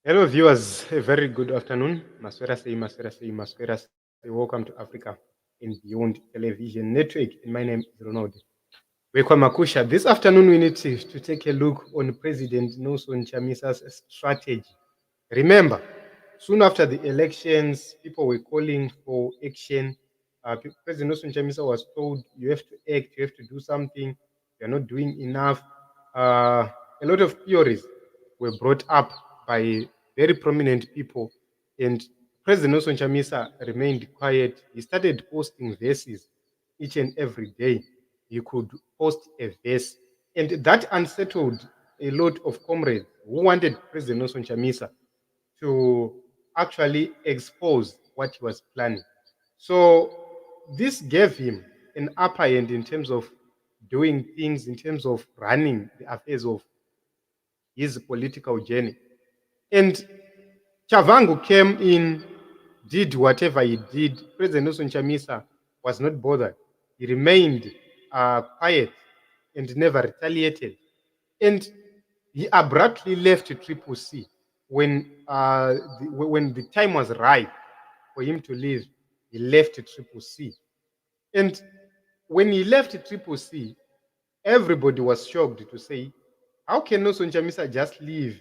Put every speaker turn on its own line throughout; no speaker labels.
Hello, viewers. A very good afternoon. Maswera say, Maswera say, Maswera say. Welcome to Africa and Beyond Television Network. And my name is Ronald. Welcome, Makusha. This afternoon, we need to take a look on President Nelson Chamisa's strategy. Remember, soon after the elections, people were calling for action. President Nelson Chamisa was told, you have to act, you have to do something, you're not doing enough. A lot of theories were brought up by very prominent people, and President Nelson Chamisa remained quiet. He started posting verses each and every day. He could post a verse, and that unsettled a lot of comrades who wanted President Nelson Chamisa to actually expose what he was planning. So this gave him an upper hand in terms of doing things, in terms of running the affairs of his political journey. And Chabangu came in, did whatever he did. President Nelson Chamisa was not bothered. He remained quiet and never retaliated. And he abruptly left Triple C when the time was right for him to leave. He left Triple C, and when he left Triple C, everybody was shocked to say, "How can Nelson Chamisa just leave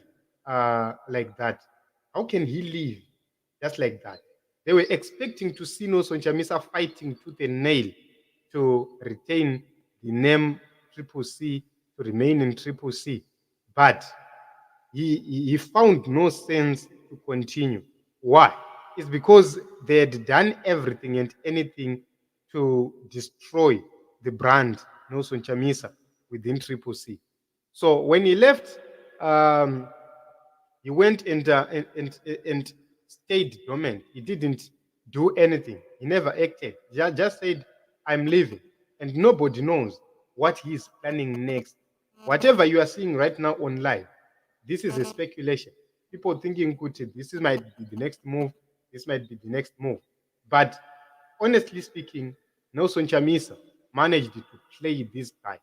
like that? How can he leave just like that?" They were expecting to see Nelson Chamisa fighting tooth and nail to retain the name Triple C, to remain in Triple C, but he found no sense to continue. Why? It's because they had done everything and anything to destroy the brand Nelson Chamisa within Triple C. So when he left, he went and stayed dormant. He didn't do anything. He never acted. He just said, "I'm leaving," and nobody knows what he is planning next. Whatever you are seeing right now on live, this is a speculation. People thinking, "Kuti, this might be the next move. This might be the next move." But honestly speaking, Nelson Chamisa managed to play this guy.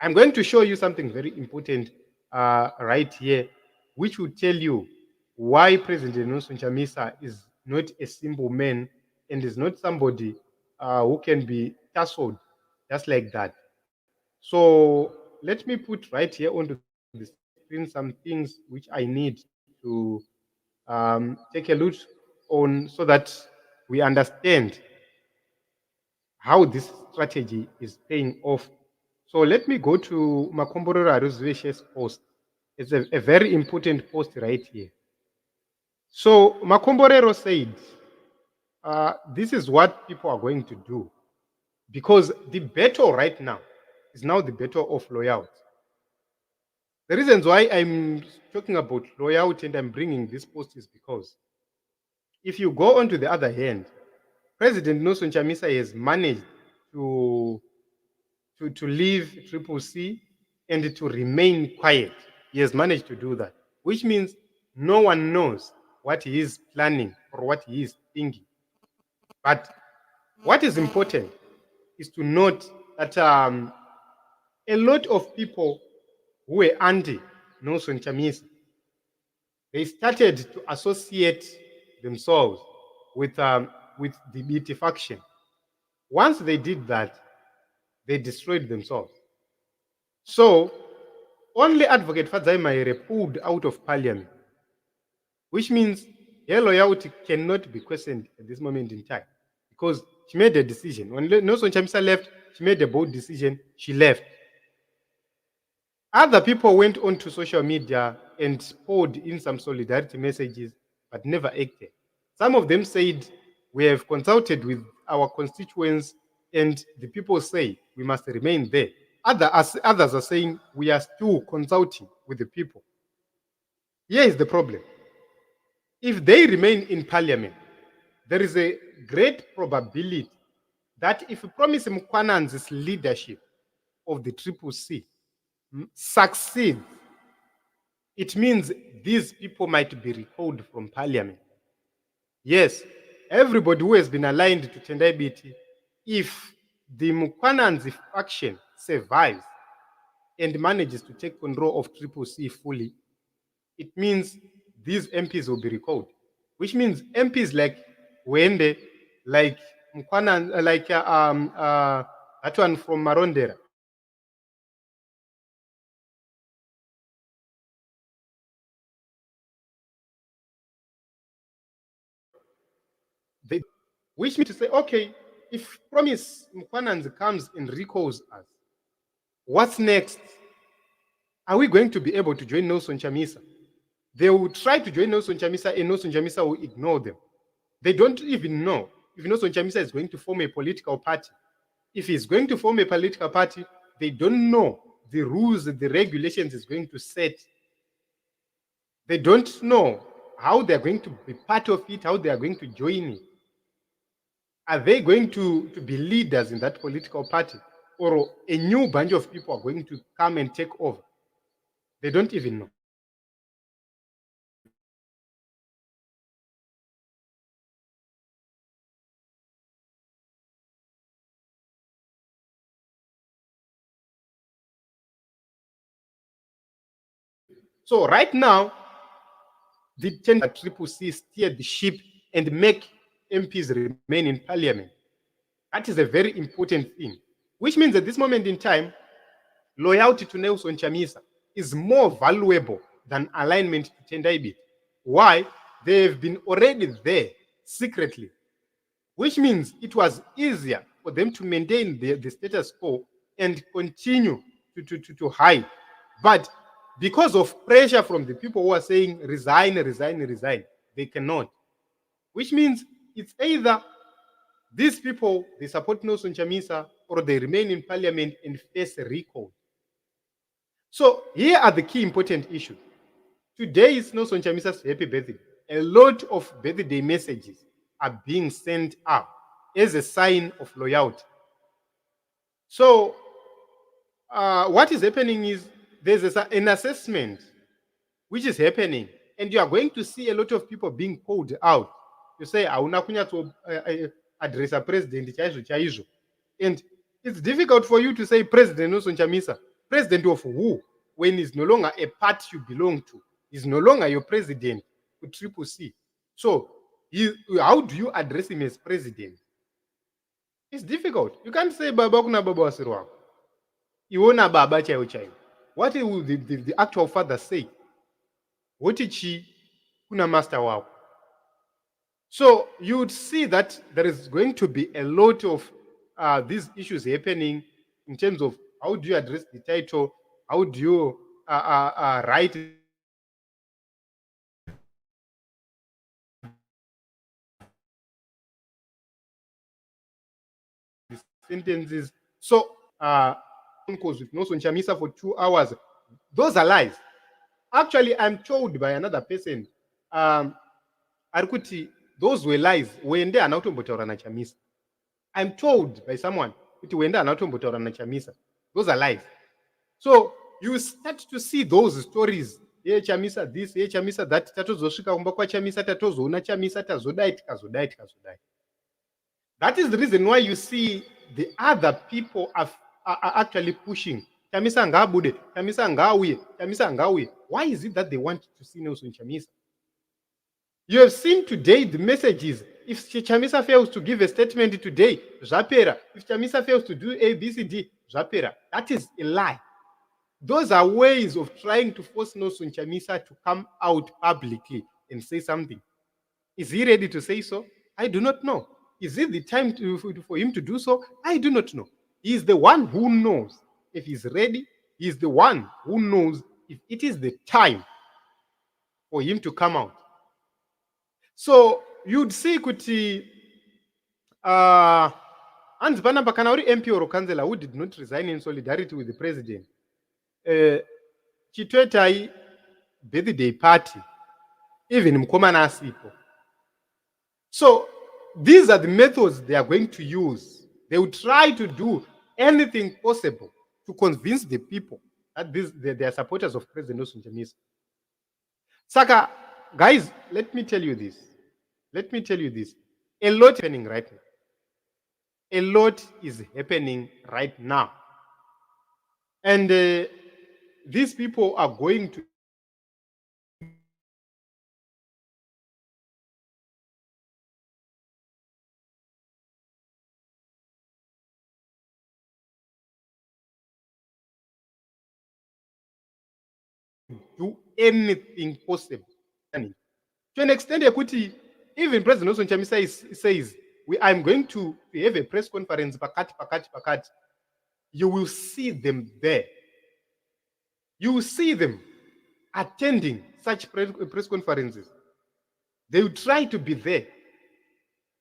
I'm going to show you something very important right here, which will tell you why President Nelson Chamisa is not a simple man and is not somebody who can be tussled just like that. So let me put right here onto the screen some things which I need to take a look on so that we understand how this strategy is paying off. So let me go to Makomborero Aruzveshe's post. It's a very important post right here. So Makomborero said, this is what people are going to do, because the battle right now is now the battle of loyalty. The reasons why I'm talking about loyalty and I'm bringing this post is because if you go on to the other hand, President Nelson Chamisa has managed to leave Triple C and to remain quiet. He has managed to do that, which means no one knows what he is planning or what he is thinking. But what is important is to note that a lot of people who were anti Nelson Chamisa, they started to associate themselves with the Biti faction. Once they did that, they destroyed themselves. So only Advocate Fadzai Maire pulled out of parliament, which means her loyalty cannot be questioned at this moment in time, because she made a decision. When Nelson Chamisa left, she made a bold decision. She left. Other people went onto social media and poured in some solidarity messages, but never acted. Some of them said, "We have consulted with our constituents, and the people say we must remain there." Others are saying, "We are still consulting with the people." Here is the problem. If they remain in parliament, there is a great probability that if Promise Mkwanan's leadership of the Triple C succeeds, it means these people might be recalled from parliament. Yes, everybody who has been aligned to Tendai Biti, if the Mkwanan's faction survives and manages to take control of Triple C fully, it means these MPs will be recalled, which means MPs like Wende, like Mkwana, like that one from Marondera. They, which means to say, okay, if Promise Mkwananz comes and recalls us, what's next? Are we going to be able to join Nelson Chamisa? They will try to join Nelson Chamisa and Nelson Chamisa will ignore them. They don't even know if Nelson Chamisa is going to form a political party. If he's going to form a political party, they don't know the rules, the regulations is going to set. They don't know how they're going to be part of it, how they are going to join it. Are they going to be leaders in that political party? Or a new bunch of people are going to come and take over? They don't even know. So right now, the Triple C steer the ship and make MPs remain in parliament. That is a very important thing, which means at this moment in time, loyalty to Nelson Chamisa is more valuable than alignment to Tendai Biti. Why? They've been already there secretly, which means it was easier for them to maintain the status quo and continue to hide. But because of pressure from the people who are saying resign, resign, resign, they cannot. Which means it's either these people, they support Nelson Chamisa, or they remain in parliament and face a recall. So here are the key important issues. Today is Nelson Chamisa's happy birthday. A lot of birthday messages are being sent out as a sign of loyalty. So what is happening is there's an assessment which is happening, and you are going to see a lot of people being called out. You say, "Auna kunyatso address a president chaizvo chaizvo," and it's difficult for you to say President Nelson Chamisa. President of who? When he's no longer a party you belong to, he's no longer your president with Triple C. So, how do you address him as president? It's difficult. You can't say Baba kuna baba wasirwa. Iwona baba chayo chayo. What will the actual father say? What did she kuna master wow? So you would see that there is going to be a lot of these issues happening in terms of how do you address the title, how do you write the sentences. So with Nelson Chamisa for 2 hours, those are lies. Actually, I'm told by another person, Arikuti, those were lies. Wende anautombotaura na Chamisa. I'm told by someone, kuti wende anautombotaura na Chamisa. Those are lies. So you start to see those stories. Ye Chamisa this, ye Chamisa that, tatozosvika kumba kwa Chamisa, tatozoona Chamisa, tazodai, tikazodai, tikazodai. That is the reason why you see the other people are actually pushing. Chamisa ngabude, Chamisa ngauye, Chamisa ngauye. Why is it that they want to see Nelson Chamisa? You have seen today the messages. If Chamisa fails to give a statement today, Japera. If Chamisa fails to do A, B, C, D, Japera. That is a lie. Those are ways of trying to force Nelson Chamisa to come out publicly and say something. Is he ready to say so? I do not know. Is it the time for him to do so? I do not know. He is the one who knows if he's ready. He is the one who knows if it is the time for him to come out. So you'd see kuti hanzi panapa kana uri MP or councillor who did not resign in solidarity with the president, chitoitai birthday party, even mukomana asipo. So these are the methods they are going to use. They will try to do anything possible to convince the people that they are supporters of President Nelson Chamisa. Saka, guys, let me tell you this. A lot is happening right now. A lot is happening right now. And these people are going to do anything possible. To an extent, even President Nelson Chamisa says, I'm going to have a press conference, pakati. You will see them there. You will see them attending such press conferences. They will try to be there.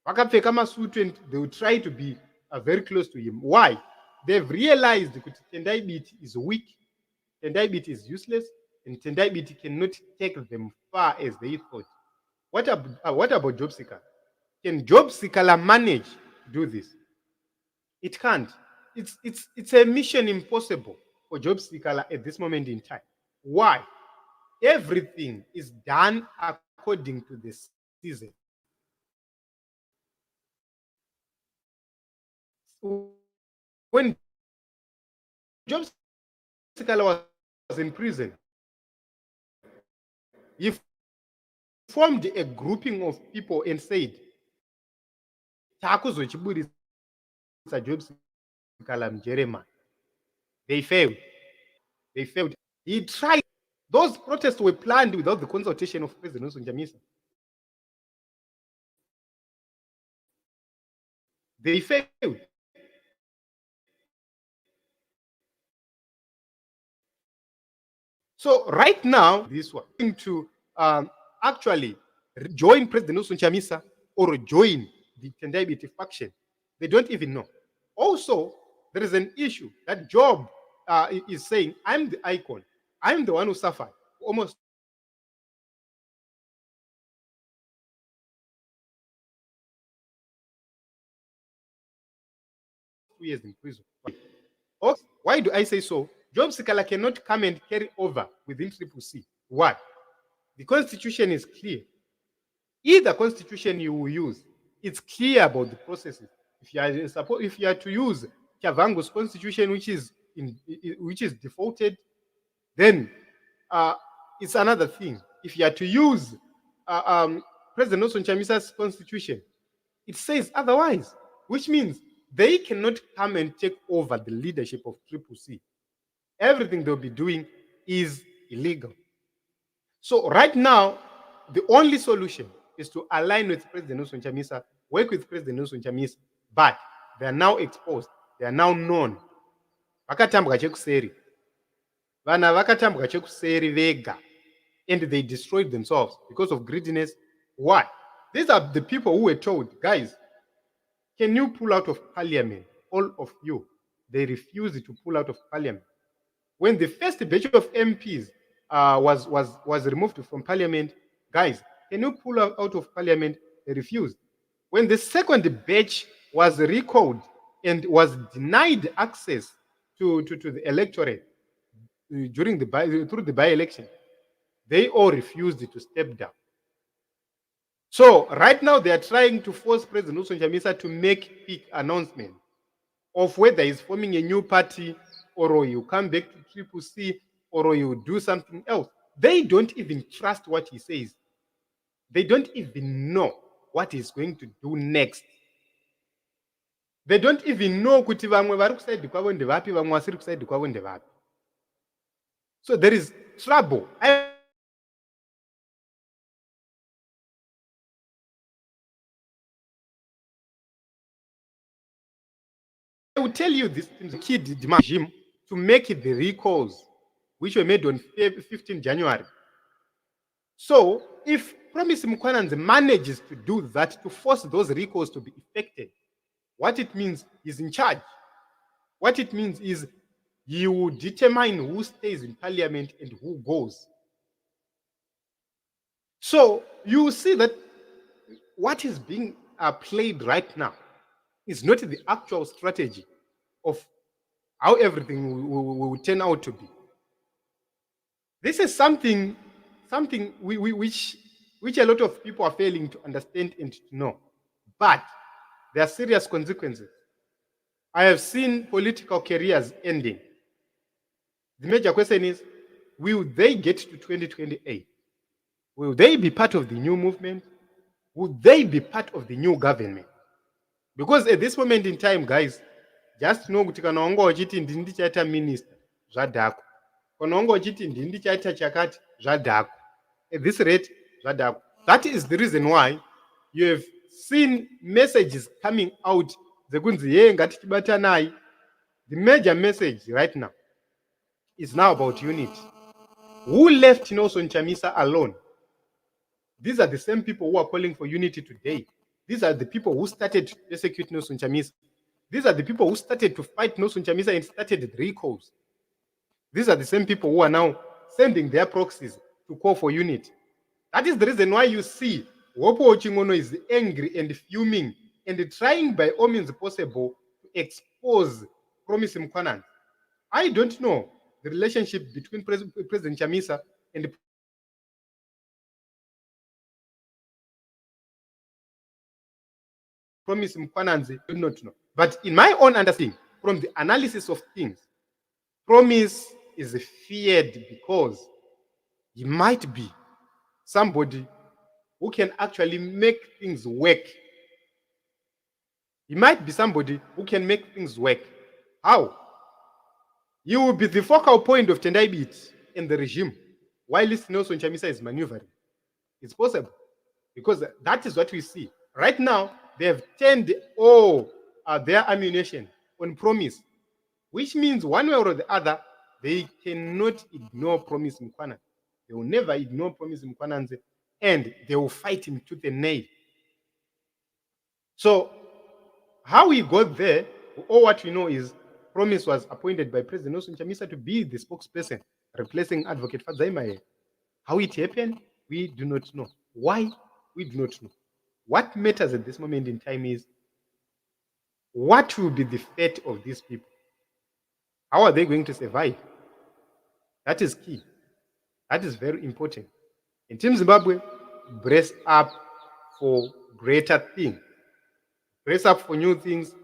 And they will try to be very close to him. Why? They've realized that Tendai Biti is weak, Tendai Biti is useless, and Tendai Biti cannot take them far as they thought. What about Job Seeker? Can Job Seeker manage to do this? It can't. It's a mission impossible for Job Seeker at this moment in time. Why? Everything is done according to the season. When Job Seeker was in prison, he formed a grouping of people and said, Job Seeker Jeremiah. They failed. He tried. Those protests were planned without the consultation of President Nelson Chamisa. They failed. So right now, this one going to actually join President Nelson Chamisa or join the Tendai Biti faction. They don't even know. Also, there is an issue that Job is saying, I'm the icon. I'm the one who suffered almost 2 years in prison. Why do I say so? Job Seeker cannot come and carry over within CCC. Why? The constitution is clear. Either constitution you will use, it's clear about the processes. If you are to use Chabangu's constitution, which is defaulted, then it's another thing. If you are to use President Nelson Chamisa's constitution, it says otherwise, which means they cannot come and take over the leadership of CCC. Everything they'll be doing is illegal. So right now, the only solution is to align with President Nelson Chamisa, work with President Nelson Chamisa, but they are now exposed. They are now known. Vakatambwa chekuseri. Vana vakatambwa chekuseri vega. And they destroyed themselves because of greediness. Why? These are the people who were told, guys, can you pull out of parliament? All of you. They refused to pull out of parliament. When the first batch of MPs was removed from parliament, guys, can you pull out of parliament? They refused. When the second batch was recalled and was denied access to the electorate through the by-election, they all refused to step down. So right now they are trying to force President Nelson Chamisa to make big announcement of whether he's forming a new party or you come back to CCC or you do something else. They don't even trust what he says. They don't even know what he's going to do next. They don't even know kuti vamwe vari kusaidi kwavo ndevapi, vamwe vasiri kusaidi kwavo ndevapi. So there is trouble. I will tell you this key demand regime to make the recalls, which were made on 15 January. So if Promise Mukwananze manages to do that, to force those recalls to be effected, what it means is in charge. What it means is he will determine who stays in parliament and who goes. So you see that what is being played right now is not the actual strategy of how everything will turn out to be. This is something which a lot of people are failing to understand and to know. But there are serious consequences. I have seen political careers ending. The major question is, will they get to 2028? Will they be part of the new movement? Will they be part of the new government? Because at this moment in time, guys, just know kuti kana wanga wachiti ndini ndichaita minister zvadhako. konongo chiti ndini chaita chakati zvadhako. At this rate zvadhako. That is the reason why you have seen messages coming out zekunzi ye ngatichibatanai. The major message right now is now about unity. Who left Nelson Chamisa alone? These are the same people who are calling for unity today. These are the people who started to persecute Nelson Chamisa. These are the people who started to fight Nelson Chamisa and started the recalls. These are the same people who are now sending their proxies to call for unity. That is the reason why you see Wopo Ochingono is angry and fuming and trying by all means possible to expose Promise Mkwananzi. I don't know the relationship between President Chamisa and Promise Mkwananzi, I do not know. But in my own understanding, from the analysis of things, Promise is feared because he might be somebody who can actually make things work. He might be somebody who can make things work. How? He will be the focal point of Tendai Biti in the regime, while Nelson Chamisa is maneuvering. It's possible, because that is what we see. Right now, they have turned all their ammunition on Promise, which means one way or the other, they cannot ignore Promise Mkwananzi. They will never ignore Promise Mkwananzi, and they will fight him tooth and nail. So, how we got there, all what we know is Promise was appointed by President Nelson Chamisa to be the spokesperson, replacing Advocate Fadzaimaye. How it happened, we do not know. Why? We do not know. What matters at this moment in time is what will be the fate of these people? How are they going to survive? That is key. That is very important. In Team Zimbabwe, brace up for greater things. Brace up for new things,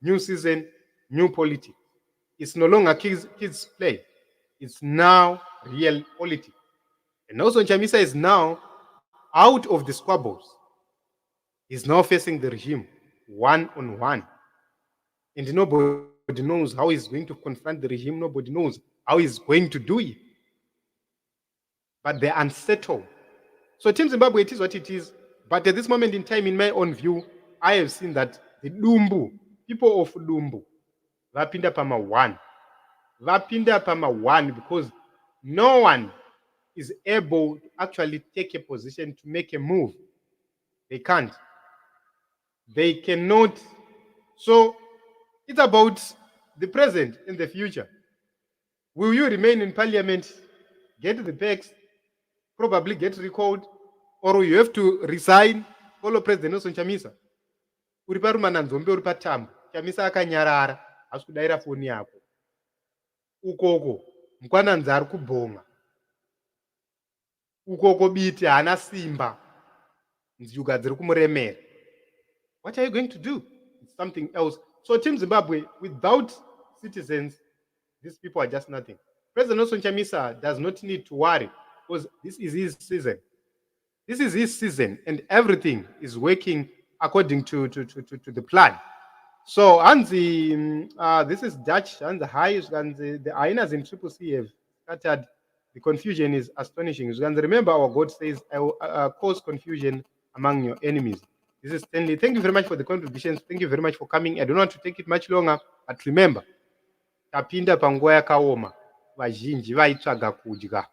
new season, new politics. It's no longer kids play. It's now real politics. And also Chamisa is now out of the squabbles. He's now facing the regime one-on-one. And nobody knows how he's going to confront the regime. Nobody knows how he's going to do it. But they're unsettled. So Team Zimbabwe, it is what it is. But at this moment in time, in my own view, I have seen that the Dumbu, people of Dumbu, vapinda pama one. Vapinda pama one because no one is able to actually take a position to make a move. They can't. They cannot. So it's about the present and the future. Will you remain in parliament, get the perks, probably get recalled, or you have to resign, follow President Nelson Chamisa? Uri parumana nzombe uri patambo. Chamisa akanyarara, asikudaira foni yako. Ukoko, Mkwananzi ari kubhonga. Ukoko Biti haana simba. Nziyuga dziri kumuremera. What are you going to do? It's something else. So Team Zimbabwe, without citizens, these people are just nothing. President Nelson Chamisa does not need to worry because this is his season. This is his season, and everything is working according to the plan. So, Anzi, this is Dutch, and the highest, and the hyenas in Triple C have scattered. The confusion is astonishing. You can remember our God says, I will cause confusion among your enemies. This is Stanley. Thank you very much for the contributions. Thank you very much for coming. I don't want to take it much longer, but remember, tapinda panguva yakaoma, vazhinji vaitsvaga kudya.